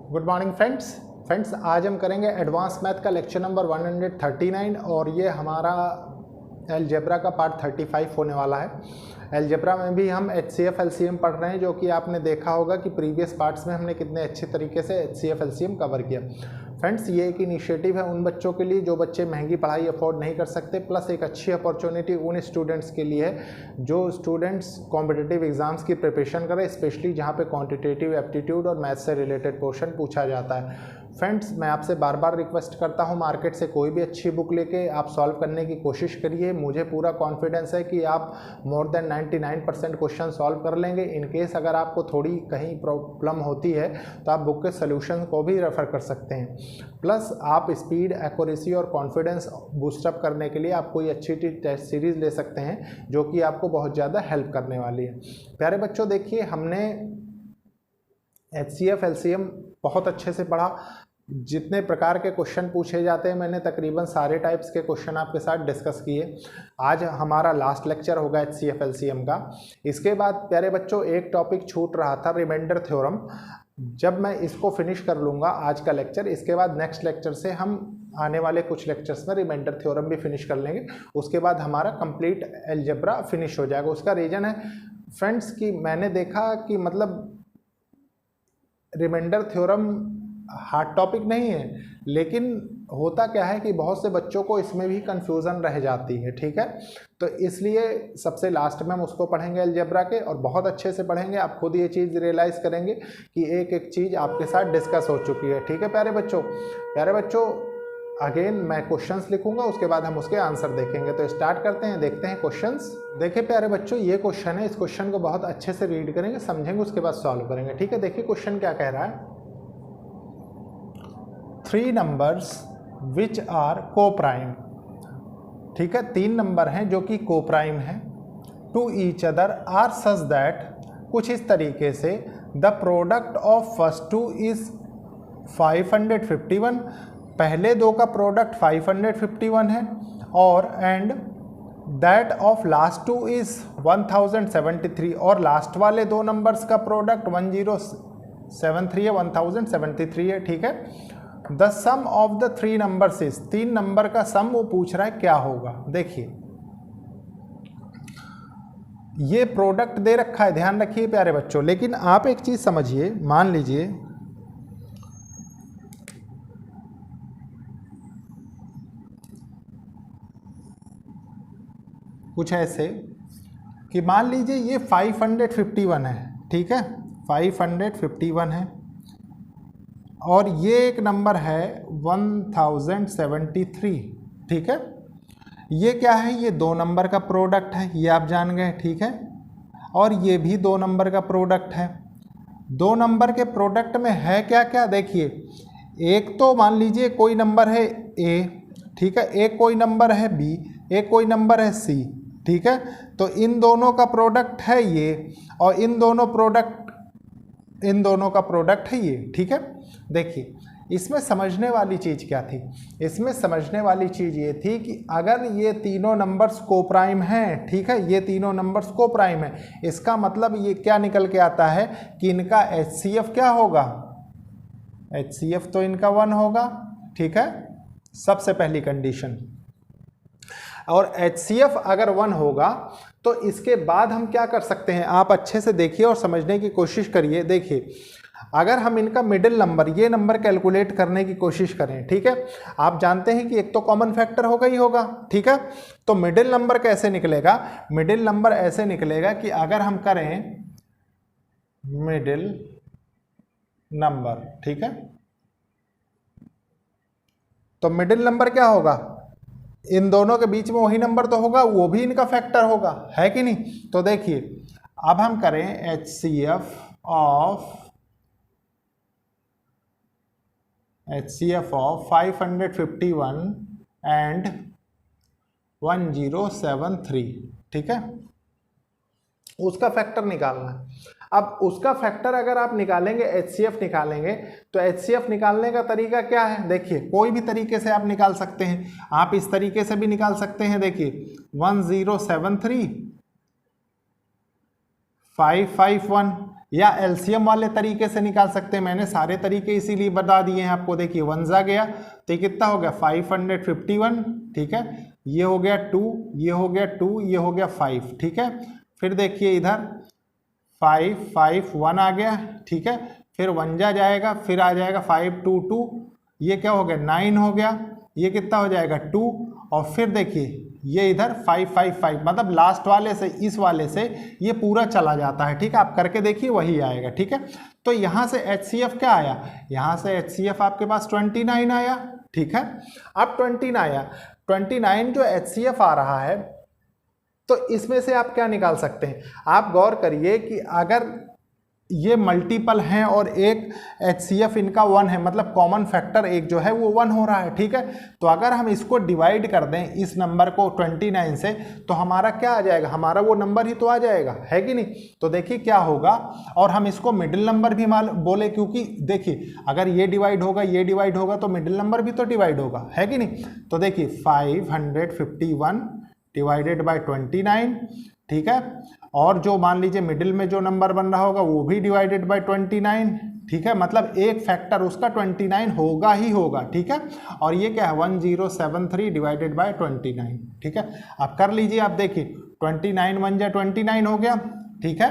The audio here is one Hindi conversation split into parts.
गुड मॉर्निंग फ्रेंड्स आज हम करेंगे एडवांस मैथ का लेक्चर नंबर 139 और ये हमारा अलजेब्रा का पार्ट 35 होने वाला है। अलजेब्रा में भी हम HCF LCM पढ़ रहे हैं, जो कि आपने देखा होगा कि प्रीवियस पार्ट्स में हमने कितने अच्छे तरीके से HCF LCM कवर किया। फ्रेंड्स, ये एक इनिशिएटिव है उन बच्चों के लिए जो बच्चे महंगी पढ़ाई अफोर्ड नहीं कर सकते, प्लस एक अच्छी अपॉर्चुनिटी उन स्टूडेंट्स के लिए है जो स्टूडेंट्स कॉम्पिटिटिव एग्जाम्स की प्रिपरेशन करें, स्पेशली जहाँ पे क्वांटिटेटिव एप्टीट्यूड और मैथ्स से रिलेटेड पोर्शन पूछा जाता है। फ्रेंड्स, मैं आपसे बार बार रिक्वेस्ट करता हूँ, मार्केट से कोई भी अच्छी बुक लेके आप सॉल्व करने की कोशिश करिए। मुझे पूरा कॉन्फिडेंस है कि आप मोर देन 99% क्वेश्चन सॉल्व कर लेंगे। इन केस अगर आपको थोड़ी कहीं प्रॉब्लम होती है तो आप बुक के सोल्यूशन को भी रेफ़र कर सकते हैं। प्लस आप स्पीड, एक्यूरेसी और कॉन्फिडेंस बूस्टअप करने के लिए आप कोई अच्छी टेस्ट सीरीज़ ले सकते हैं जो कि आपको बहुत ज़्यादा हेल्प करने वाली है। प्यारे बच्चों, देखिए हमने HCF LCM बहुत अच्छे से पढ़ा। जितने प्रकार के क्वेश्चन पूछे जाते हैं मैंने तकरीबन सारे टाइप्स के क्वेश्चन आपके साथ डिस्कस किए। आज हमारा लास्ट लेक्चर होगा HCF LCM का। इसके बाद प्यारे बच्चों एक टॉपिक छूट रहा था, रिमाइंडर थ्योरम। जब मैं इसको फिनिश कर लूँगा आज का लेक्चर, इसके बाद नेक्स्ट लेक्चर से हम आने वाले कुछ लेक्चर्स में रिमाइंडर थ्योरम भी फिनिश कर लेंगे। उसके बाद हमारा कंप्लीट अलजेब्रा फिनिश हो जाएगा। उसका रीज़न है फ्रेंड्स कि मैंने देखा कि मतलब रिमाइंडर थ्योरम हार्ड टॉपिक नहीं है, लेकिन होता क्या है कि बहुत से बच्चों को इसमें भी कंफ्यूजन रह जाती है। ठीक है, तो इसलिए सबसे लास्ट में हम उसको पढ़ेंगे अलजेब्रा के, और बहुत अच्छे से पढ़ेंगे। आप खुद ये चीज़ रियलाइज़ करेंगे कि एक एक चीज़ आपके साथ डिस्कस हो चुकी है। ठीक है प्यारे बच्चों, अगेन मैं क्वेश्चंस लिखूंगा, उसके बाद हम उसके आंसर देखेंगे। तो स्टार्ट करते हैं, देखते हैं क्वेश्चंस। देखिए प्यारे बच्चों, ये क्वेश्चन है, इस क्वेश्चन को बहुत अच्छे से रीड करेंगे, समझेंगे, उसके बाद सॉल्व करेंगे। ठीक है, देखिए क्वेश्चन क्या कह रहा है। 3 numbers which are co-prime। ठीक है, 3 नंबर हैं जो कि co-prime हैं। to each other are such that, कुछ इस तरीके से, the product of first two is 551, पहले दो का प्रोडक्ट 551 है, और and that of last two is 1073, और लास्ट वाले दो नंबर्स का प्रोडक्ट 1073 है, 1073 है। ठीक है, the sum of the 3 numbers is, 3 number का सम वो पूछ रहा है क्या होगा। देखिए ये प्रोडक्ट दे रखा है, ध्यान रखिए प्यारे बच्चों, लेकिन आप एक चीज समझिए। मान लीजिए कुछ ऐसे कि मान लीजिए ये 551 है। ठीक है, 551 है, और ये एक नंबर है 1073। ठीक है, ये क्या है, ये 2 नंबर का प्रोडक्ट है, ये आप जान गए। ठीक है, और ये भी 2 नंबर का प्रोडक्ट है। 2 नंबर के प्रोडक्ट में है क्या क्या, देखिए एक तो मान लीजिए कोई नंबर है A, ठीक है, एक कोई नंबर है B, एक कोई नंबर है C। ठीक है, तो इन दोनों का प्रोडक्ट है ये, और इन दोनों का प्रोडक्ट है ये। ठीक है, देखिए इसमें समझने वाली चीज़ क्या थी, इसमें समझने वाली चीज़ ये थी कि अगर ये तीनों नंबर्स कोप्राइम हैं, ठीक है, ये तीनों नंबर्स कोप्राइम हैं, इसका मतलब ये क्या निकल के आता है कि इनका HCF क्या होगा, HCF तो इनका 1 होगा। ठीक है, सबसे पहली कंडीशन। और HCF अगर 1 होगा तो इसके बाद हम क्या कर सकते हैं, आप अच्छे से देखिए और समझने की कोशिश करिए। देखिए अगर हम इनका मिडिल नंबर, ये नंबर कैलकुलेट करने की कोशिश करें, ठीक है, आप जानते हैं कि एक तो कॉमन फैक्टर होगा ही होगा। ठीक है, तो मिडिल नंबर कैसे निकलेगा, मिडिल नंबर ऐसे निकलेगा कि अगर हम करें मिडिल नंबर, ठीक है, तो मिडिल नंबर क्या होगा, इन दोनों के बीच में वही नंबर तो होगा, वो भी इनका फैक्टर होगा, है कि नहीं। तो देखिए अब हम करें HCF ऑफ 551 एंड 1073। ठीक है, उसका फैक्टर निकालना है। अब उसका फैक्टर अगर आप निकालेंगे, HCF निकालेंगे, तो HCF निकालने का तरीका क्या है, देखिए कोई भी तरीके से आप निकाल सकते हैं। आप इस तरीके से भी निकाल सकते हैं, देखिए 1073 551, या एलसीएम वाले तरीके से निकाल सकते हैं। मैंने सारे तरीके इसीलिए बता दिए हैं आपको। देखिए 1 जा गया तो ये कितना हो गया 551, ठीक है। ये हो गया 2, ये हो गया 2, ये हो गया 5, ठीक है। फिर देखिए इधर 551 आ गया, ठीक है। फिर 1 जा जाएगा, फिर आ जाएगा 522, ये क्या हो गया 9 हो गया, ये कितना हो जाएगा 2, और फिर देखिए ये इधर 555, मतलब लास्ट वाले से इस वाले से ये पूरा चला जाता है, ठीक है। आप करके देखिए वही आएगा, ठीक है। तो यहाँ से HCF क्या आया, यहाँ से HCF आपके पास 29 आया, ठीक है। अब 29 आया, 29 जो HCF आ रहा है, तो इसमें से आप क्या निकाल सकते हैं। आप गौर करिए कि अगर ये मल्टीपल हैं और एक HCF इनका 1 है, मतलब कॉमन फैक्टर एक जो है वो 1 हो रहा है, ठीक है। तो अगर हम इसको डिवाइड कर दें इस नंबर को 29 से, तो हमारा क्या आ जाएगा, हमारा वो नंबर ही तो आ जाएगा, है कि नहीं। तो देखिए क्या होगा, और हम इसको मिडिल नंबर भी बोले, क्योंकि देखिए अगर ये डिवाइड होगा, ये डिवाइड होगा, तो मिडिल नंबर भी तो डिवाइड होगा, है कि नहीं। तो देखिए 551 डिवाइडेड बाय 29, ठीक है। और जो मान लीजिए मिडिल में जो नंबर बन रहा होगा वो भी डिवाइडेड बाय 29, ठीक है। मतलब एक फैक्टर उसका 29 होगा ही होगा, ठीक है। और ये क्या है 1073 डिवाइडेड बाय 29, ठीक है। आप कर लीजिए, आप देखिए 29 1 जा 29 हो गया, ठीक है।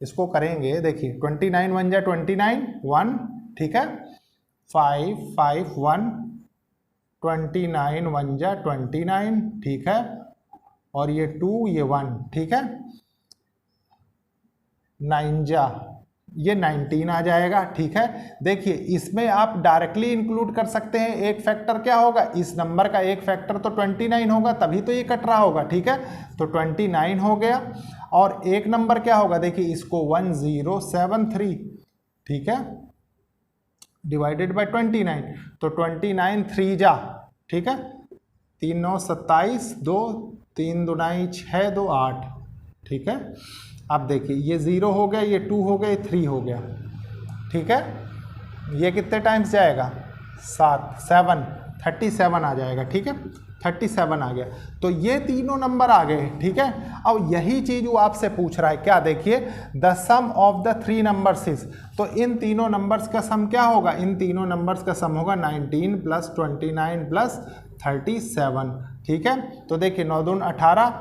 इसको करेंगे, देखिए 29 1 जा 29 1, ठीक है। 551 29 1 जा 29, ठीक है। और ये 2 ये 1, ठीक है। 9 जा ये 19 आ जाएगा, ठीक है। देखिए इसमें आप डायरेक्टली इंक्लूड कर सकते हैं। एक फैक्टर क्या होगा, इस नंबर का एक फैक्टर तो 29 होगा, तभी तो ये कट रहा होगा, ठीक है। तो 29 हो गया, और एक नंबर क्या होगा, देखिए इसको 1073, ठीक है, डिवाइडेड बाय 29, तो 29 3 जा, ठीक है। 3 9 27, 2 3 2 6 2 8, ठीक है। अब देखिए ये 0 हो गया, ये 2 हो गया, ये 3 हो गया, ठीक है। ये कितने टाइम्स जाएगा 7 37 आ जाएगा, ठीक है। 37 आ गया, तो ये तीनों नंबर आ गए, ठीक है। अब यही चीज वो आपसे पूछ रहा है, क्या देखिए the sum of the 3 numbers is, तो इन तीनों नंबर्स का सम क्या होगा, इन तीनों नंबर्स का सम होगा 19 + 29 + 37, ठीक है। तो देखिए 9 दून 18,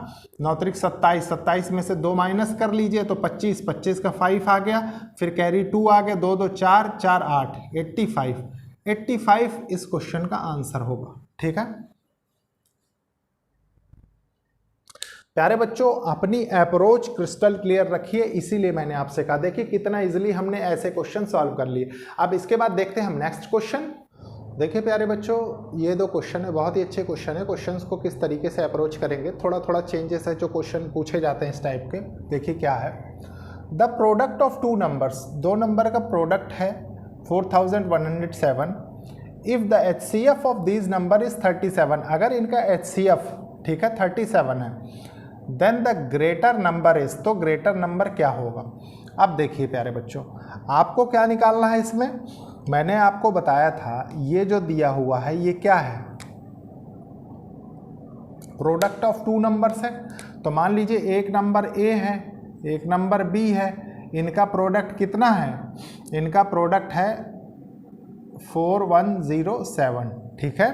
9 त्रिक 27, 27 में से 2 माइनस कर लीजिए तो 25, 25 का 5 आ गया, फिर कैरी 2 आ गया, 2 2 4 4 8 85, 85 इस क्वेश्चन का आंसर होगा, ठीक है। प्यारे बच्चों, अपनी अप्रोच क्रिस्टल क्लियर रखिए, इसीलिए मैंने आपसे कहा। देखिए कितना इजीली हमने ऐसे क्वेश्चन सॉल्व कर लिए। अब इसके बाद देखते हैं हम नेक्स्ट क्वेश्चन। देखिए प्यारे बच्चों, ये 2 क्वेश्चन है, बहुत ही अच्छे क्वेश्चन है। क्वेश्चंस को किस तरीके से अप्रोच करेंगे, थोड़ा थोड़ा चेंजेस है जो क्वेश्चन पूछे जाते हैं इस टाइप के। देखिए क्या है, the product of 2 numbers, 2 number का प्रोडक्ट है 4107। If the HCF of these number is 37, अगर इनका HCF, ठीक है, 37 है, then the greater number is, तो ग्रेटर नंबर क्या होगा। अब देखिए प्यारे बच्चों, आपको क्या निकालना है इसमें, मैंने आपको बताया था ये जो दिया हुआ है ये क्या है, प्रोडक्ट ऑफ 2 नंबर्स है। तो मान लीजिए एक नंबर A है, एक नंबर B है, इनका प्रोडक्ट कितना है, इनका प्रोडक्ट है 4107, ठीक है।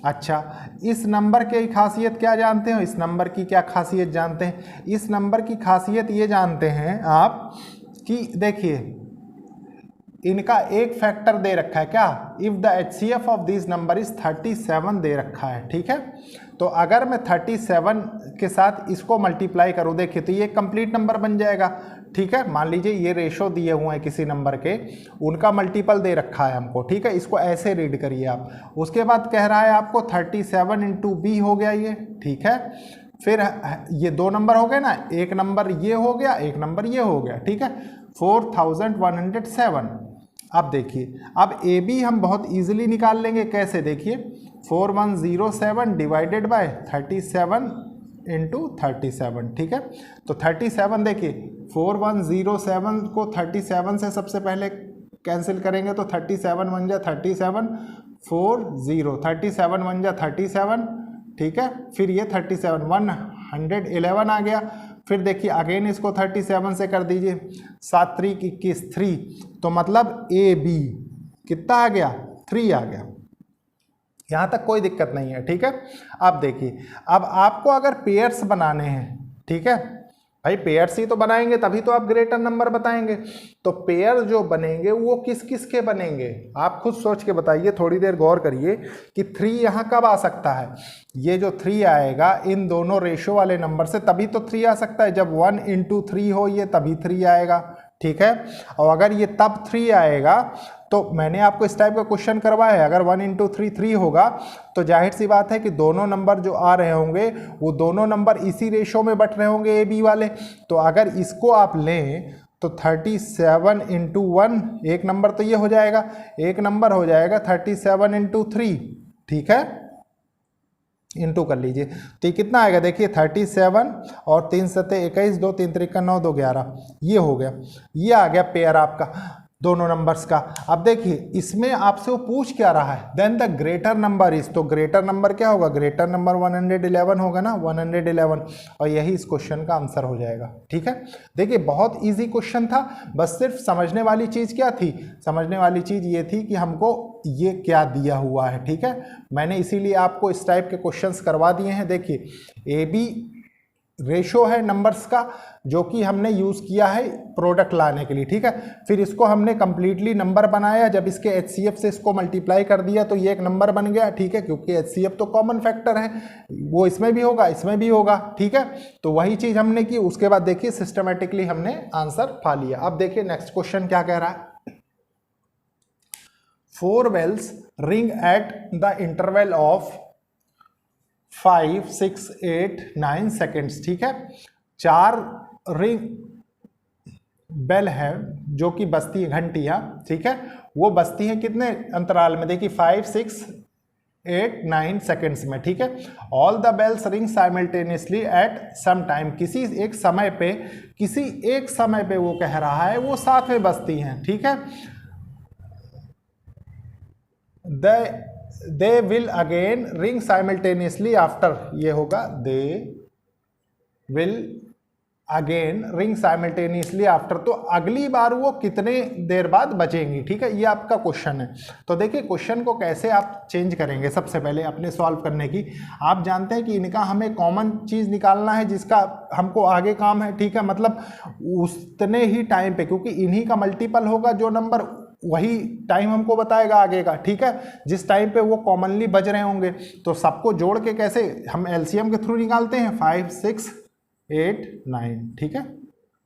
अच्छा, इस नंबर की खासियत क्या जानते हो, इस नंबर की क्या खासियत जानते हैं, इस नंबर की खासियत ये जानते हैं आप कि देखिए इनका एक फैक्टर दे रखा है, क्या, if the HCF of this number is 37 दे रखा है, ठीक है। तो अगर मैं 37 के साथ इसको मल्टीप्लाई करूँ, देखिए तो ये कंप्लीट नंबर बन जाएगा, ठीक है। मान लीजिए ये रेशो दिए हुए हैं किसी नंबर के, उनका मल्टीपल दे रखा है हमको, ठीक है। इसको ऐसे रीड करिए आप। उसके बाद कह रहा है आपको 37 × B हो गया ये, ठीक है। फिर ये 2 नंबर हो गए ना, एक नंबर ये हो गया, एक नंबर ये हो गया, ठीक है। 4107। अब देखिए, अब AB हम बहुत इजीली निकाल लेंगे, कैसे, देखिए 4107 डिवाइडेड बाय 37 × 37, ठीक है। तो 37 देखिए 4107 को 37 से सबसे पहले कैंसिल करेंगे तो 37 1 जा 37, 40 37 1 जा 37, ठीक है। फिर ये 37 111 आ गया, फिर देखिए अगेन इसको 37 से कर दीजिए, 7 3 21 3, तो मतलब ए बी कितना आ गया 3 आ गया। यहाँ तक कोई दिक्कत नहीं है, ठीक है। अब देखिए, अब आपको अगर पेयर्स बनाने हैं, ठीक है भाई, पेयर्स ही तो बनाएंगे तभी तो आप ग्रेटर नंबर बताएंगे। तो पेयर जो बनेंगे वो किस किस के बनेंगे, आप खुद सोच के बताइए, थोड़ी देर गौर करिए कि 3 यहाँ कब आ सकता है। ये जो 3 आएगा इन दोनों रेशो वाले नंबर से, तभी तो 3 आ सकता है। जब 1 × 3 हो ये, तभी 3 आएगा, ठीक है। और अगर ये तब 3 आएगा, तो मैंने आपको इस टाइप का क्वेश्चन करवाया है, अगर 1 × 3 3 होगा तो जाहिर सी बात है कि दोनों नंबर जो आ रहे होंगे वो दोनों नंबर इसी रेशो में बट रहे होंगे ए बी वाले। तो अगर इसको आप लें तो 37 × 1 एक नंबर तो ये हो जाएगा, एक नंबर हो जाएगा 37 × 3, ठीक है, इंटू कर लीजिए। तो ये कितना आएगा देखिए 37 और 3 सत्ते 21, 2 3 त्रिक 9 2 11, ये हो गया, ये आ गया पेयर आपका दोनों नंबर्स का। अब देखिए इसमें आपसे वो पूछ क्या रहा है, then the greater number is, तो ग्रेटर नंबर क्या होगा, ग्रेटर नंबर 111 होगा ना, 111, और यही इस क्वेश्चन का आंसर हो जाएगा, ठीक है। देखिए बहुत इजी क्वेश्चन था, बस सिर्फ समझने वाली चीज क्या थी, समझने वाली चीज ये थी कि हमको ये क्या दिया हुआ है, ठीक है। मैंने इसीलिए आपको इस टाइप के क्वेश्चंस करवा दिए हैं। देखिए ए बी रेशो है नंबर्स का जो कि हमने यूज़ किया है प्रोडक्ट लाने के लिए, ठीक है। फिर इसको हमने कंप्लीटली नंबर बनाया, जब इसके HCF से इसको मल्टीप्लाई कर दिया तो ये एक नंबर बन गया, ठीक है, क्योंकि HCF तो कॉमन फैक्टर है, वो इसमें भी होगा इसमें भी होगा, ठीक है। तो वही चीज़ हमने की। उसके बाद देखिए सिस्टमेटिकली हमने आंसर पा लिया। अब देखिए नेक्स्ट क्वेश्चन क्या कह रहा है, 4 bells ring at the interval of 5 6 8 9 seconds, ठीक है। 4 रिंग बेल है जो कि बजती है, घंटियां, ठीक है, वो बजती है कितने अंतराल में, देखिए 5 6 8 9 सेकेंड्स में, ठीक है। All the bells ring simultaneously at some time, किसी एक समय पे वो कह रहा है वो साथ में बजती हैं, ठीक है। They will again ring simultaneously after, ये होगा they will again ring simultaneously after, तो अगली बार वो कितने देर बाद बजेंगी, ठीक है, ये आपका क्वेश्चन है। तो देखिए क्वेश्चन को कैसे आप चेंज करेंगे, सबसे पहले अपने सॉल्व करने की, आप जानते हैं कि इनका हमें कॉमन चीज़ निकालना है जिसका हमको आगे काम है, ठीक है, मतलब उतने ही टाइम पे, क्योंकि इन्हीं का मल्टीपल होगा जो नंबर वही टाइम हमको बताएगा आगे का, ठीक है, जिस टाइम पे वो कॉमनली बज रहे होंगे। तो सबको जोड़ के कैसे हम एलसीएम के थ्रू निकालते हैं, 5 6 8 9, ठीक है।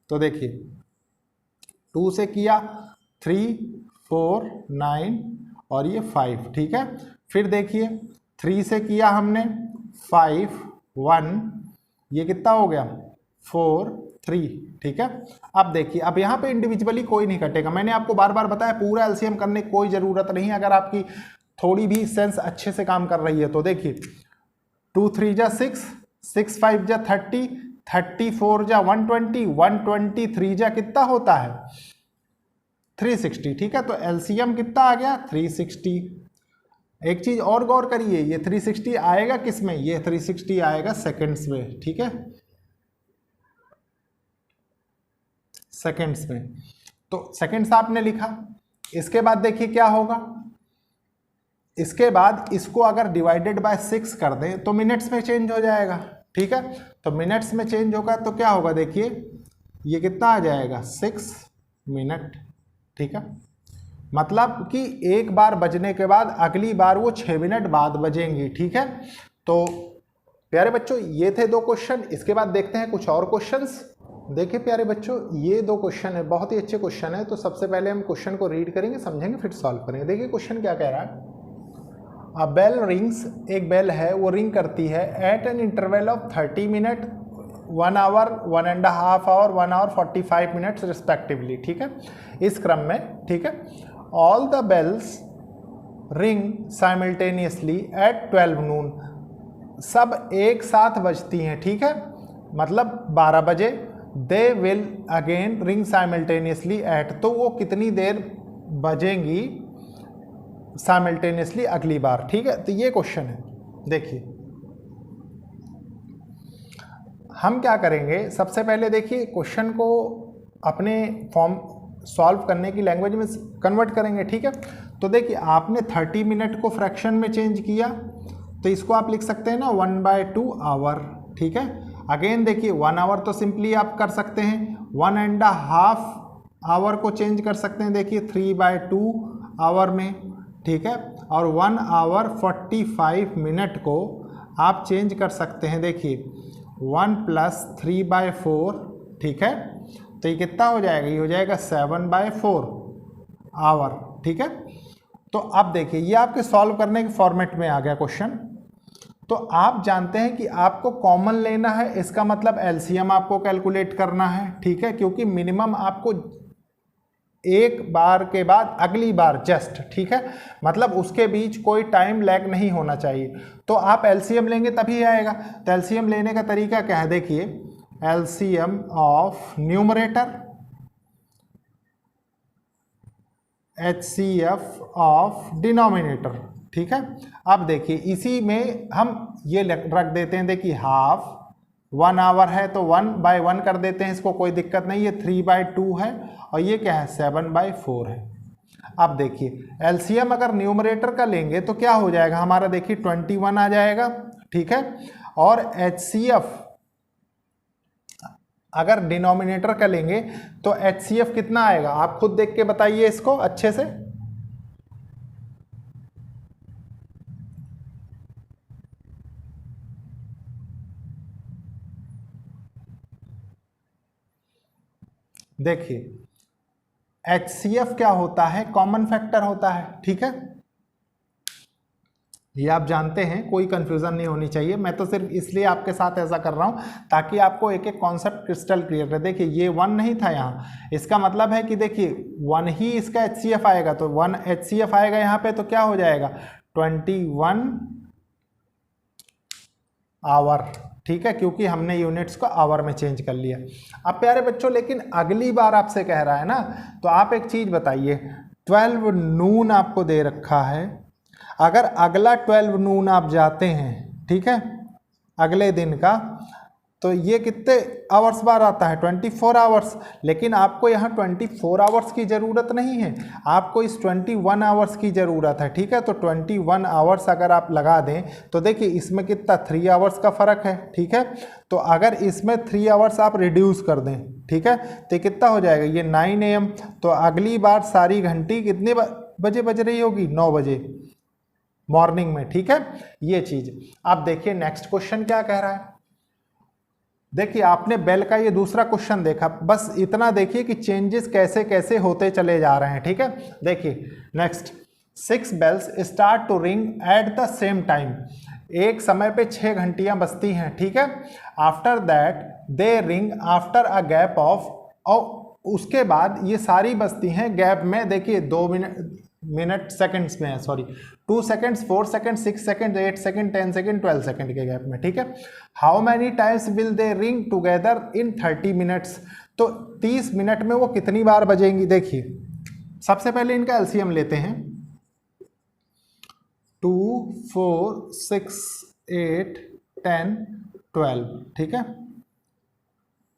तो देखिए 2 से किया 3 4 9 और ये 5, ठीक है। फिर देखिए 3 से किया हमने 5 1, ये कितना हो गया 4 3, ठीक है। अब देखिए अब यहाँ पे इंडिविजुअली कोई नहीं कटेगा, मैंने आपको बार बार बताया पूरा एलसीएम करने की कोई ज़रूरत नहीं है अगर आपकी थोड़ी भी सेंस अच्छे से काम कर रही है। तो देखिए 2 3 जा 6 6 5 जा 30 34 जा 120 123 जा कितना होता है 360, ठीक है। तो एलसीएम कितना आ गया 360। एक चीज़ और गौर करिए, ये 360 आएगा किस में, ये 360 आएगा सेकेंड्स में, ठीक है, सेकेंड्स में। तो सेकेंड्स आपने लिखा। इसके बाद देखिए क्या होगा, इसके बाद इसको अगर डिवाइडेड बाय 6 कर दें तो मिनट्स में चेंज हो जाएगा, ठीक है। तो मिनट्स में चेंज होगा तो क्या होगा, देखिए ये कितना आ जाएगा 6 मिनट, ठीक है। मतलब कि एक बार बजने के बाद अगली बार वो 6 मिनट बाद बजेंगी, ठीक है। तो प्यारे बच्चों ये थे 2 क्वेश्चन। इसके बाद देखते हैं कुछ और क्वेश्चंस। देखिए प्यारे बच्चों ये 2 क्वेश्चन है, बहुत ही अच्छे क्वेश्चन है। तो सबसे पहले हम क्वेश्चन को रीड करेंगे, समझेंगे, फिर सॉल्व करेंगे। देखिए क्वेश्चन क्या कह रहा है, अ बेल रिंग्स, एक बेल है वो रिंग करती है at an interval of 30 minute 1 hour 1.5 hour 1 hour 45 minutes respectively, ठीक है, इस क्रम में, ठीक है। All the bells ring simultaneously at 12 noon, सब एक साथ बजती हैं, ठीक है, मतलब 12 बजे। They will again ring simultaneously eight, तो वो कितनी देर बजेंगी साइमल्टेनियसली अगली बार, ठीक है। तो ये क्वेश्चन है। देखिए हम क्या करेंगे, सबसे पहले देखिए क्वेश्चन को अपने फॉर्म सॉल्व करने की लैंग्वेज में कन्वर्ट करेंगे, ठीक है। तो देखिए आपने 30 मिनट को फ्रैक्शन में चेंज किया, तो इसको आप लिख सकते हैं ना 1/2 आवर, ठीक है। अगेन देखिए 1 आवर तो सिंपली आप कर सकते हैं, 1.5 आवर को चेंज कर सकते हैं, देखिए 3/2 आवर में, ठीक है। और 1 आवर 45 मिनट को आप चेंज कर सकते हैं, देखिए 1 + 3/4, ठीक है। तो ये कितना हो जाएगा, ये हो जाएगा 7/4 आवर, ठीक है। तो अब देखिए ये आपके सॉल्व करने के फॉर्मेट में आ गया क्वेश्चन। तो आप जानते हैं कि आपको कॉमन लेना है, इसका मतलब एलसीएम आपको कैलकुलेट करना है, ठीक है, क्योंकि मिनिमम आपको एक बार के बाद अगली बार जस्ट, ठीक है, मतलब उसके बीच कोई टाइम लैग नहीं होना चाहिए। तो आप एलसीएम लेंगे तभी आएगा। तो एलसीएम लेने का तरीका क्या है, देखिए LCM of numerator HCF of denominator, ठीक है। अब देखिए इसी में हम ये रख देते हैं, देखिए हाफ 1 आवर है तो 1/1 कर देते हैं, इसको कोई दिक्कत नहीं है, 3/2 है, और ये क्या है 7/4 है। अब देखिए एलसीएम अगर न्यूमरेटर का लेंगे तो क्या हो जाएगा हमारा, देखिए 21 आ जाएगा, ठीक है। और HCF अगर डिनोमिनेटर का लेंगे तो HCF कितना आएगा, आप खुद देख के बताइए इसको अच्छे से। देखिए HCF क्या होता है, कॉमन फैक्टर होता है, ठीक है। ये आप जानते हैं, कोई कंफ्यूजन नहीं होनी चाहिए। मैं तो सिर्फ इसलिए आपके साथ ऐसा कर रहा हूं ताकि आपको एक एक कॉन्सेप्ट क्रिस्टल क्लियर रहे। देखिए ये 1 नहीं था यहाँ, इसका मतलब है कि देखिए 1 ही इसका HCF आएगा, तो 1 HCF आएगा यहाँ पे, तो क्या हो जाएगा 21 आवर, ठीक है, क्योंकि हमने यूनिट्स को आवर में चेंज कर लिया। अब प्यारे बच्चों लेकिन अगली बार आपसे कह रहा है ना, तो आप एक चीज बताइए, 12 नून आपको दे रखा है, अगर अगला 12 नून आप जाते हैं, ठीक है, अगले दिन का, तो ये कितने आवर्स बार आता है 24 आवर्स। लेकिन आपको यहाँ 24 आवर्स की ज़रूरत नहीं है, आपको इस 21 आवर्स की ज़रूरत है, ठीक है। तो 21 आवर्स अगर आप लगा दें तो देखिए इसमें कितना 3 आवर्स का फ़र्क है, ठीक है। तो अगर इसमें 3 आवर्स आप रिड्यूस कर दें, ठीक है, तो कितना हो जाएगा, ये 9 AM। तो अगली बार सारी घंटी कितने बजे बज रही होगी, 9 बजे मॉर्निंग में, ठीक है, ये चीज़। अब देखिए नेक्स्ट क्वेश्चन क्या कह रहा है। देखिए आपने बेल का ये दूसरा क्वेश्चन देखा, बस इतना देखिए कि चेंजेस कैसे कैसे होते चले जा रहे हैं, ठीक है। देखिए next, 6 bells start to ring at the same time, एक समय पे 6 घंटियां बजती हैं, ठीक है। After that they ring after a gap of, और उसके बाद ये सारी बजती हैं गैप में, देखिए 2 मिनट सेकंड्स में है, sorry 2 seconds, 4 second, 6 second, 8 second, 10 second, 12 second के गैप में, ठीक है। How many times will they ring together in 30 minutes, तो 30 मिनट में वो कितनी बार बजेंगी। देखिए सबसे पहले इनका एलसीएम लेते हैं, 2, 4, 6, 8, 10, 12, ठीक है।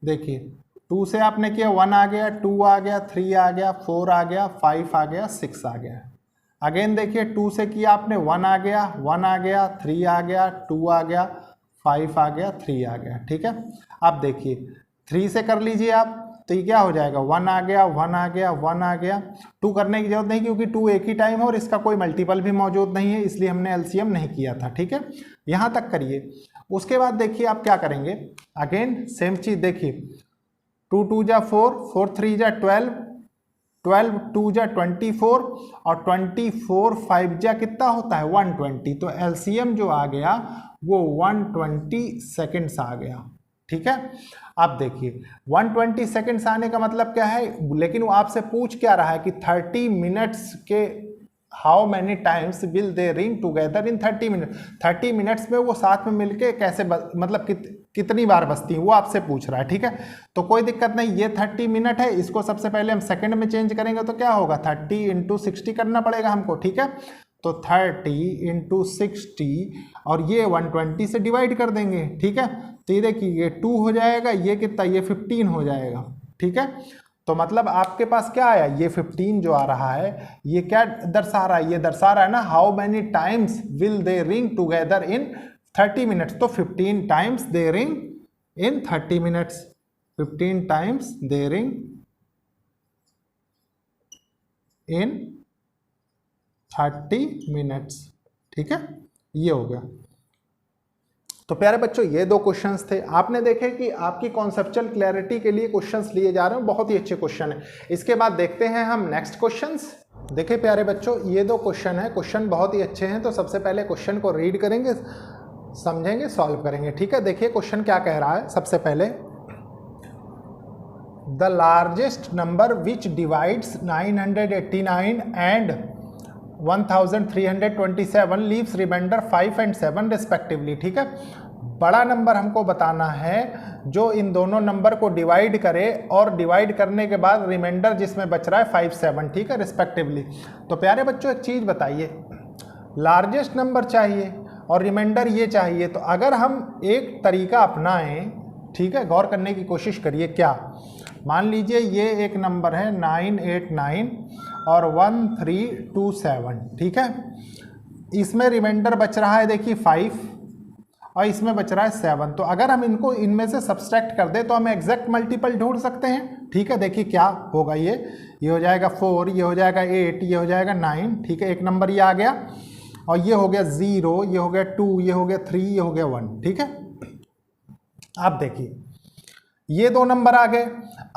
देखिए 2 से आपने किया 1 आ गया, 2 आ गया, 3 आ गया, 4 आ गया, 5 आ गया, 6 आ गया। अगेन देखिए 2 से किया आपने 1 आ गया, 1 आ गया, 3 आ गया, 2 आ गया, 5 आ गया, 3 आ गया, ठीक है। अब देखिए 3 से कर लीजिए आप, तो ये क्या हो जाएगा, 1 आ गया, 1 आ गया, 1 आ गया। 2 करने की जरूरत नहीं क्योंकि 2 एक ही टाइम है और इसका कोई मल्टीपल भी मौजूद नहीं है, इसलिए हमने एलसीएम नहीं किया था, ठीक है। यहाँ तक करिए, उसके बाद देखिए आप क्या करेंगे, अगेन सेम चीज देखिए, 2 2 जा 4, 4 3 जा 12, 12 2 जा 24, और 24 5 जा कितना होता है 120। तो एलसीएम जो आ गया वो 120 सेकेंड्स आ गया, ठीक है। अब देखिए 120 सेकेंड्स आने का मतलब क्या है, लेकिन वो आपसे पूछ क्या रहा है कि 30 मिनट्स के how many times will they ring together in 30 minute, 30 minutes में वो साथ में मिलके कैसे मतलब कितनी बार बजती है वो आपसे पूछ रहा है, ठीक है। तो कोई दिक्कत नहीं, ये 30 मिनट है, इसको सबसे पहले हम सेकंड में चेंज करेंगे तो क्या होगा 30 × 60 करना पड़ेगा हमको, ठीक है। तो 30 इंटू 60 और ये 120 से डिवाइड कर देंगे, ठीक है। तो ये देखिए ये 2 हो जाएगा, ये कितना, ये 15 हो जाएगा, ठीक है। तो मतलब आपके पास क्या आया, ये 15 जो आ रहा है ये क्या दर्शा रहा है, ये दर्शा रहा है ना how many times will they ring together in 30 minutes. तो 15 times they ring in 30 minutes, 15 times they ring in 30 minutes, ठीक है। ये हो गया। तो प्यारे बच्चों ये दो क्वेश्चंस थे, आपने देखे कि आपकी कॉन्सेप्चुअल क्लैरिटी के लिए क्वेश्चंस लिए जा रहे हैं, बहुत ही अच्छे क्वेश्चन है। इसके बाद देखते हैं हम नेक्स्ट क्वेश्चंस। देखिए प्यारे बच्चों ये दो क्वेश्चन है, क्वेश्चन बहुत ही अच्छे हैं। तो सबसे पहले क्वेश्चन को रीड करेंगे, समझेंगे, सॉल्व करेंगे, ठीक है। देखिए क्वेश्चन क्या कह रहा है। सबसे पहले the largest number which divides 989 and 1327 leaves remainder 5 and 7 respectively, ठीक है। बड़ा नंबर हमको बताना है जो इन दोनों नंबर को डिवाइड करे और डिवाइड करने के बाद रिमाइंडर जिसमें बच रहा है 5 7, ठीक है, रिस्पेक्टिवली। तो प्यारे बच्चों एक चीज़ बताइए, लार्जेस्ट नंबर चाहिए और रिमाइंडर ये चाहिए। तो अगर हम एक तरीका अपनाएं, ठीक है, गौर करने की कोशिश करिए। क्या, मान लीजिए ये एक नंबर है 989 और 1327, ठीक है। इसमें रिमाइंडर बच रहा है देखिए 5 और इसमें बच रहा है 7। तो अगर हम इनको इनमें से सब्सट्रैक्ट कर दें तो हम एग्जैक्ट मल्टीपल ढूंढ सकते हैं, ठीक है। देखिए क्या होगा, ये हो जाएगा 4, ये हो जाएगा 8, ये हो जाएगा 9, ठीक है। एक नंबर ये आ गया और ये हो गया 0, ये हो गया 2, ये हो गया 3, ये हो गया 1, ठीक है। अब देखिए ये दो नंबर आ गए।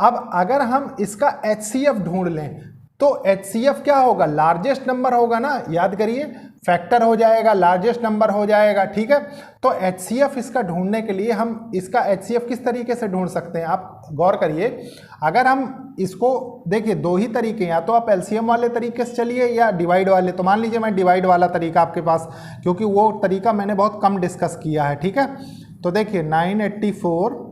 अब अगर हम इसका HCF ढूंढ लें तो HCF क्या होगा, लार्जेस्ट नंबर होगा ना, याद करिए, फैक्टर हो जाएगा, लार्जेस्ट नंबर हो जाएगा, ठीक है। तो HCF इसका ढूंढने के लिए हम इसका HCF किस तरीके से ढूंढ सकते हैं, आप गौर करिए। अगर हम इसको देखिए दो ही तरीके, या तो आप LCM वाले तरीके से चलिए या डिवाइड वाले। तो मान लीजिए मैं डिवाइड वाला तरीका आपके पास, क्योंकि वो तरीका मैंने बहुत कम डिस्कस किया है, ठीक है। तो देखिए 984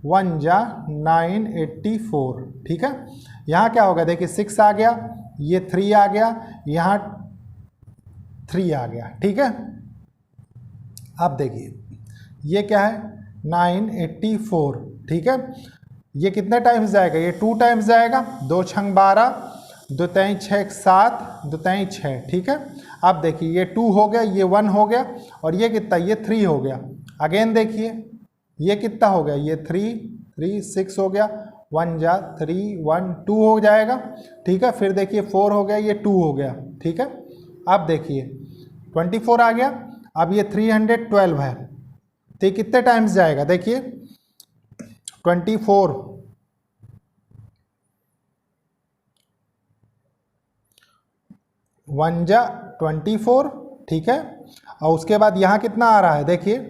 1 जा 984, ठीक है। यहाँ क्या होगा, देखिए 6 आ गया, ये 3 आ गया, यहाँ 3 आ गया, ठीक है। अब देखिए ये क्या है 984, ठीक है। ये कितने टाइम्स जाएगा, ये 2 टाइम्स जाएगा, 2 छंग 12, 2 3 6 7, 2 3 6, ठीक है। अब देखिए ये 2 हो गया, ये 1 हो गया और ये कितना, ये 3 हो गया। अगेन देखिए ये कितना हो गया, ये 3 3 6 हो गया, 1 जा 3 1 2 हो जाएगा, ठीक है। फिर देखिए 4 हो गया, ये 2 हो गया, ठीक है। अब देखिए 24 आ गया, अब ये 312 है, तो ये कितने टाइम्स जाएगा, देखिए 24 1 जा 24, ठीक है। और उसके बाद यहाँ कितना आ रहा है, देखिए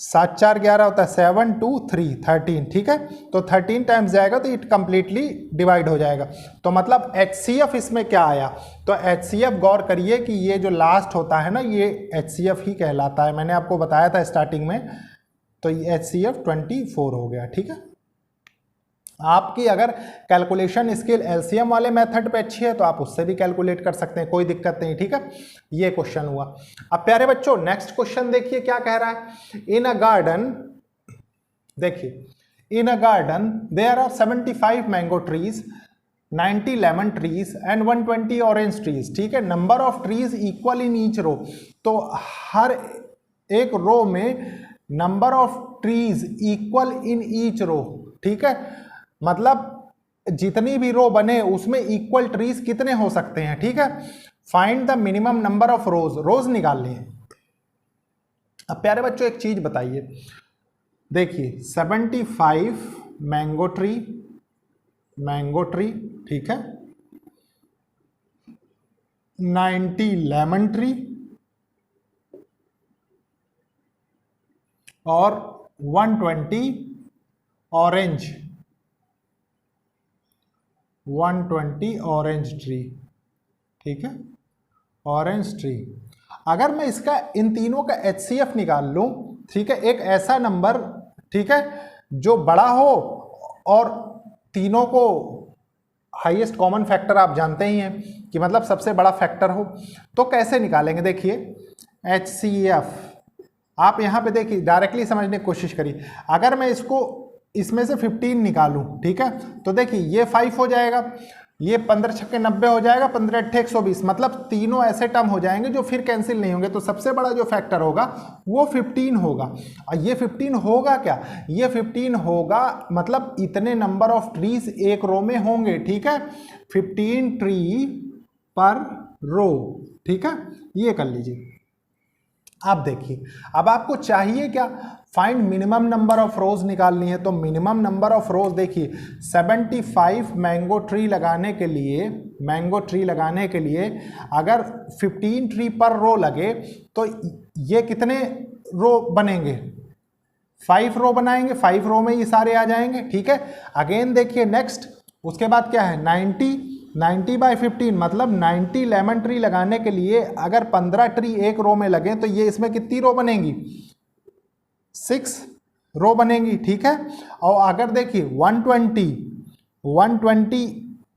7 4 11 होता है, 7 2 3 13, ठीक है। तो 13 टाइम्स जाएगा तो इट कंप्लीटली डिवाइड हो जाएगा। तो मतलब HCF इसमें क्या आया, तो HCF गौर करिए कि ये जो लास्ट होता है ना, ये HCF ही कहलाता है। मैंने आपको बताया था स्टार्टिंग में, तो ये HCF 24 हो गया, ठीक है। आपकी अगर कैलकुलेशन स्किल LCM वाले मेथड पे अच्छी है तो आप उससे भी कैलकुलेट कर सकते हैं, कोई दिक्कत नहीं, ठीक है। ये क्वेश्चन हुआ। अब प्यारे बच्चों नेक्स्ट क्वेश्चन देखिए क्या कह रहा है। इन अ गार्डन, देखिए in a garden there are 75 mango trees, 90 lemon trees and 120 orange trees, ठीक है। Number of trees equal in each row. तो हर एक रो में number of trees equal in each row, ठीक है। मतलब जितनी भी रो बने उसमें इक्वल ट्रीज कितने हो सकते हैं, ठीक है। Find the minimum number of rows, rows निकाल लिए। अब प्यारे बच्चों एक चीज बताइए, देखिए 75 मैंगो ट्री, ठीक है, 90 लेमन ट्री और 120 ऑरेंज, 120 ऑरेंज ट्री, ठीक है, ऑरेंज ट्री। अगर मैं इसका इन तीनों का HCF निकाल लूं, ठीक है, एक ऐसा नंबर, ठीक है, जो बड़ा हो और तीनों को हाईएस्ट कॉमन फैक्टर आप जानते ही हैं कि मतलब सबसे बड़ा फैक्टर हो। तो कैसे निकालेंगे, देखिए HCF, आप यहाँ पे देखिए डायरेक्टली समझने की कोशिश करिए। अगर मैं इसको इसमें से 15 निकालूं, ठीक है, तो देखिए ये 5 हो जाएगा, ये 15 छक्के 90 हो जाएगा, 15 अट्ठे 120, मतलब तीनों ऐसे टर्म हो जाएंगे जो फिर कैंसिल नहीं होंगे। तो सबसे बड़ा जो फैक्टर होगा वो 15 होगा। और ये 15 होगा क्या, ये 15 होगा मतलब इतने नंबर ऑफ ट्रीज एक रो में होंगे, ठीक है, 15 ट्री पर रो, ठीक है, ये कर लीजिए। आप देखिए अब आपको चाहिए क्या, फाइंड मिनिमम नंबर ऑफ रोज निकालनी है। तो मिनिमम नंबर ऑफ रोज देखिए 75 मैंगो ट्री लगाने के लिए अगर 15 ट्री पर रो लगे तो ये कितने रो बनेंगे, 5 रो बनाएंगे, 5 रो में ये सारे आ जाएंगे, ठीक है। अगेन देखिए नेक्स्ट, उसके बाद क्या है 90/15 मतलब 90 लेमन ट्री लगाने के लिए अगर 15 ट्री एक रो में लगे तो ये इसमें कितनी रो बनेंगी, 6 रो बनेंगी, ठीक है। और अगर देखिए 120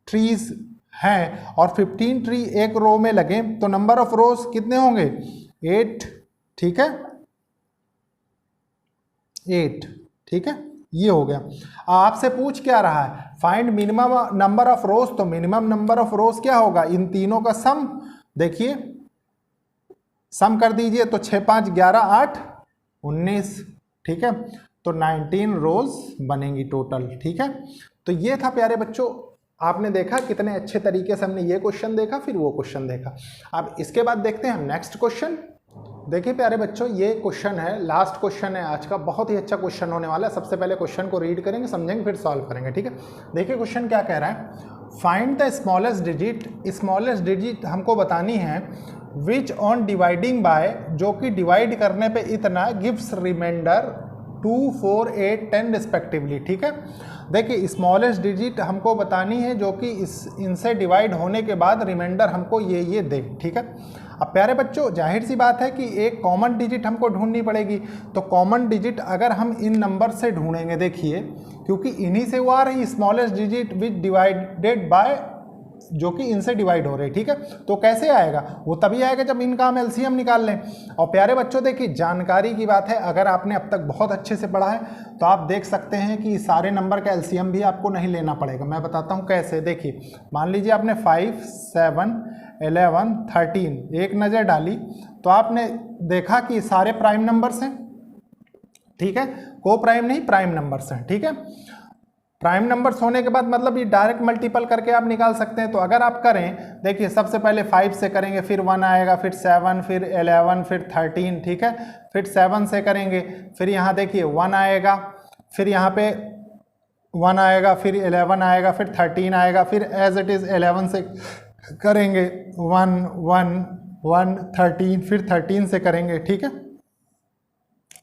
ट्रीज हैं और 15 ट्री एक रो में लगे तो नंबर ऑफ रोज कितने होंगे, 8, ठीक है, 8, ठीक है, ये हो गया। आपसे पूछ क्या रहा है, फाइंड मिनिमम नंबर ऑफ रोज। तो मिनिमम नंबर ऑफ रोज क्या होगा, इन तीनों का सम, देखिए सम कर दीजिए, तो 6 5 11 8 19, ठीक है, तो 19 रोज बनेंगी टोटल, ठीक है। तो ये था प्यारे बच्चों, आपने देखा कितने अच्छे तरीके से हमने ये क्वेश्चन देखा, फिर वो क्वेश्चन देखा। अब इसके बाद देखते हैं हम नेक्स्ट क्वेश्चन। देखिए प्यारे बच्चों, ये क्वेश्चन है, लास्ट क्वेश्चन है आज का, बहुत ही अच्छा क्वेश्चन होने वाला है। सबसे पहले क्वेश्चन को रीड करेंगे, समझेंगे, फिर सॉल्व करेंगे, ठीक है। देखिए क्वेश्चन क्या कह रहा है, find the smallest digit. Smallest digit हमको बतानी है विच ऑन डिवाइडिंग बाय, जो कि डिवाइड करने पे इतना गिव्स रिमाइंडर 2 4 8 10 रिस्पेक्टिवली, ठीक है। देखिए स्मॉलेस्ट डिजिट हमको बतानी है जो कि इनसे डिवाइड होने के बाद रिमाइंडर हमको ये दे, ठीक है। अब प्यारे बच्चों जाहिर सी बात है कि एक कॉमन डिजिट हमको ढूंढनी पड़ेगी। तो कॉमन डिजिट अगर हम इन नंबर से ढूंढेंगे, देखिए क्योंकि इन्हीं से वो आ रही smallest digit which divided by, जो कि इनसे डिवाइड हो रहे, ठीक है। तो कैसे आएगा, वो तभी आएगा जब इनका हम एलसीएम निकाल लें। और प्यारे बच्चों देखिए जानकारी की बात है, अगर आपने अब तक बहुत अच्छे से पढ़ा है तो आप देख सकते हैं कि सारे नंबर का एलसीएम भी आपको नहीं लेना पड़ेगा। मैं बताता हूँ कैसे। देखिए मान लीजिए आपने 5 7 11 13 एक नज़र डाली तो आपने देखा कि सारे प्राइम नंबर्स हैं, ठीक है, को प्राइम नहीं, प्राइम नंबर्स हैं, ठीक है। प्राइम नंबर्स होने के बाद मतलब ये डायरेक्ट मल्टीपल करके आप निकाल सकते हैं। तो अगर आप करें, देखिए सबसे पहले 5 से करेंगे, फिर 1 आएगा, फिर 7, फिर 11, फिर 13, ठीक है, फिर 7 से करेंगे, फिर यहाँ देखिए 1 आएगा, फिर यहाँ पे 1 आएगा, फिर 11 आएगा, फिर 13 आएगा, फिर एज इट इज़ 11 से करेंगे 1 1 1 13, फिर 13 से करेंगे, ठीक है।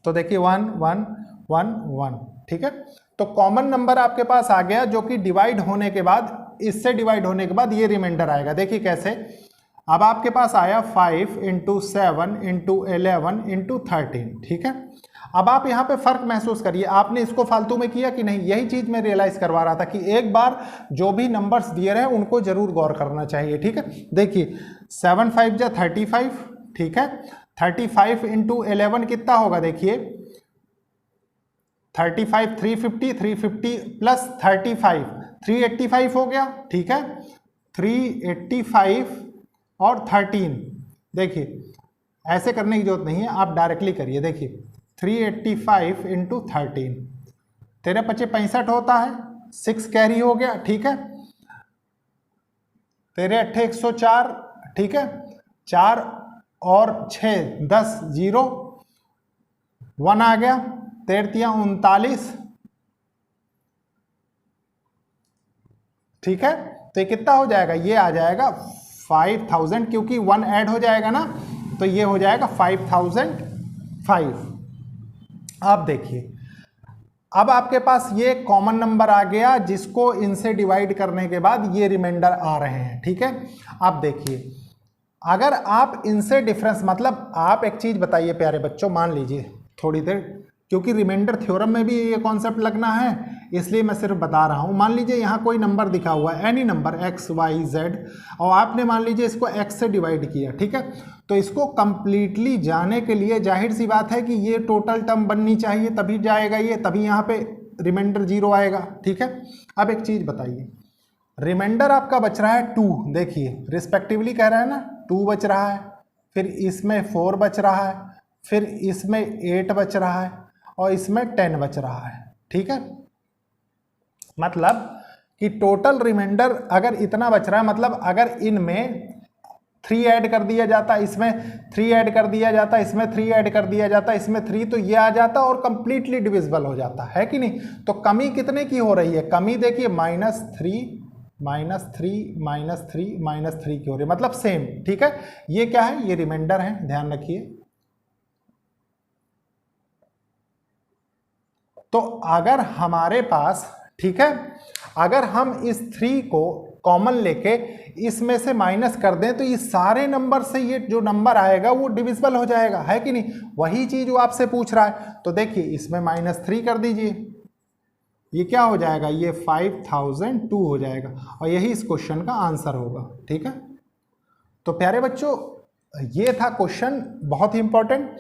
तो देखिए 1 1 1 1, ठीक है। तो कॉमन नंबर आपके पास आ गया जो कि डिवाइड होने के बाद, इससे डिवाइड होने के बाद ये रिमाइंडर आएगा। देखिए कैसे, अब आपके पास आया 5 × 7 × 11 × 13, ठीक है। अब आप यहाँ पे फर्क महसूस करिए, आपने इसको फालतू में किया कि नहीं, यही चीज मैं रियलाइज करवा रहा था कि एक बार जो भी नंबर्स दिए रहे उनको जरूर गौर करना चाहिए, ठीक है। देखिए 7 5 जा 35, ठीक है, 35 × 11 कितना होगा, देखिए 35 350, 350 प्लस 35 385 हो गया, ठीक है, 385 और 13। देखिए ऐसे करने की जरूरत नहीं है, आप डायरेक्टली करिए। देखिए 385 × 13, तेरे 65 होता है, 6 कैरी हो गया, ठीक है, तेरे 8 104, ठीक है, 4 और 6 10 0 1 आ गया, 13 39, ठीक है। तो ये कितना हो जाएगा, ये आ जाएगा 5000, क्योंकि 1 ऐड हो जाएगा ना, तो ये हो जाएगा 5005। आप देखिए अब आपके पास ये कॉमन नंबर आ गया जिसको इनसे डिवाइड करने के बाद ये रिमाइंडर आ रहे हैं, ठीक है। अब देखिए अगर आप इनसे डिफरेंस, मतलब आप एक चीज बताइए प्यारे बच्चों, मान लीजिए थोड़ी देर, क्योंकि रिमाइंडर थ्योरम में भी ये कॉन्सेप्ट लगना है, इसलिए मैं सिर्फ बता रहा हूँ। मान लीजिए यहाँ कोई नंबर दिखा हुआ है, any number x y z, और आपने मान लीजिए इसको x से डिवाइड किया, ठीक है। तो इसको कंप्लीटली जाने के लिए जाहिर सी बात है कि ये टोटल टर्म बननी चाहिए, तभी जाएगा ये, तभी यहाँ पे रिमाइंडर 0 आएगा, ठीक है। अब एक चीज़ बताइए, रिमाइंडर आपका बच रहा है 2, देखिए रिस्पेक्टिवली कह रहा है ना, 2 बच रहा है, फिर इसमें 4 बच रहा है, फिर इसमें 8 बच रहा है, और इसमें 10 बच रहा है, ठीक है। मतलब कि टोटल रिमाइंडर अगर इतना बच रहा है, मतलब अगर इनमें 3 ऐड कर दिया जाता, इसमें 3 ऐड कर दिया जाता, इसमें 3 ऐड कर दिया जाता, इसमें 3, तो ये आ जाता और कंप्लीटली डिविजिबल हो जाता है कि नहीं। तो कमी कितने की हो रही है, कमी देखिए -3 -3 की हो रही है, मतलब सेम, ठीक है। ये क्या है, ये रिमाइंडर है, ध्यान रखिए। तो अगर हमारे पास, ठीक है, अगर हम इस 3 को कॉमन लेके इसमें से माइनस कर दें तो ये सारे नंबर से ये जो नंबर आएगा वो डिविजिबल हो जाएगा, है कि नहीं। वही चीज वो आपसे पूछ रहा है। तो देखिए इसमें -3 कर दीजिए, ये क्या हो जाएगा, ये 5002 हो जाएगा, और यही इस क्वेश्चन का आंसर होगा, ठीक है। तो प्यारे बच्चों, ये था क्वेश्चन, बहुत ही इंपॉर्टेंट।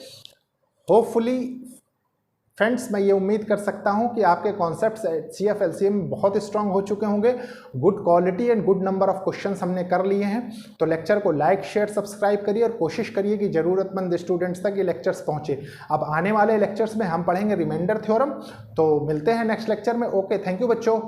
होपफुली फ्रेंड्स, मैं ये उम्मीद कर सकता हूं कि आपके कॉन्सेप्ट्स HCF LCM में बहुत स्ट्रांग हो चुके होंगे। Good quality and good number of questions हमने कर लिए हैं। तो लेक्चर को लाइक शेयर सब्सक्राइब करिए और कोशिश करिए कि ज़रूरतमंद स्टूडेंट्स तक ये लेक्चर्स पहुंचे। अब आने वाले लेक्चर्स में हम पढ़ेंगे रिमाइंडर थ्योरम। तो मिलते हैं नेक्स्ट लेक्चर में। ओके, थैंक यू बच्चों।